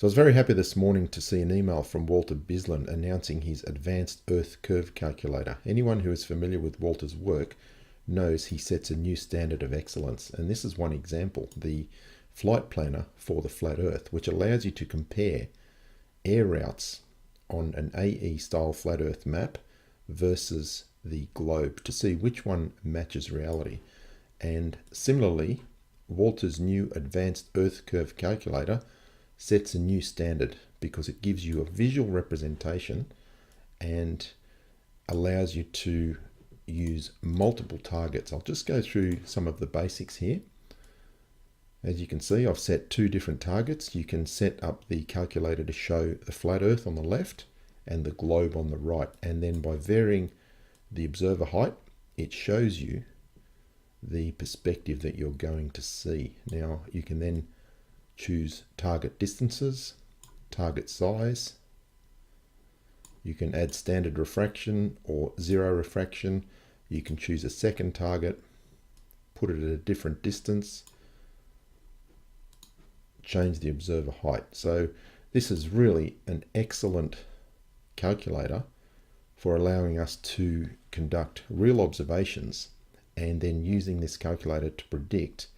So I was very happy this morning to see an email from Walter Bislin announcing his Advanced Earth Curve Calculator. Anyone who is familiar with Walter's work knows he sets a new standard of excellence, and this is one example, the flight planner for the flat Earth, which allows you to compare air routes on an AE style flat Earth map versus the globe to see which one matches reality. And similarly, Walter's new Advanced Earth Curve Calculator sets a new standard because it gives you a visual representation and allows you to use multiple targets. I'll just go through some of the basics here. As you can see, I've set two different targets. You can set up the calculator to show the flat Earth on the left and the globe on the right, and then by varying the observer height, it shows you the perspective that you're going to see. Now you can then choose target distances, target size. You can add standard refraction or zero refraction. You can choose a second target, put it at a different distance, change the observer height. So this is really an excellent calculator for allowing us to conduct real observations and then using this calculator to predict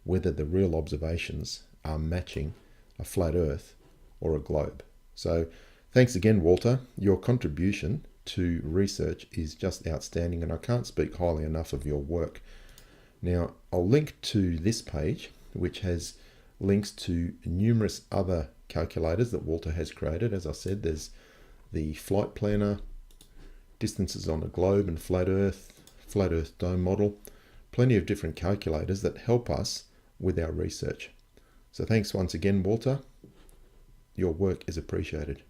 whether the real observations are matching a flat Earth or a globe. So thanks again, Walter. Your contribution to research is just outstanding, and I can't speak highly enough of your work. Now, I'll link to this page, which has links to numerous other calculators that Walter has created. As I said, there's the flight planner, distances on a globe and flat Earth dome model, plenty of different calculators that help us with our research. So thanks once again, Walter. Your work is appreciated.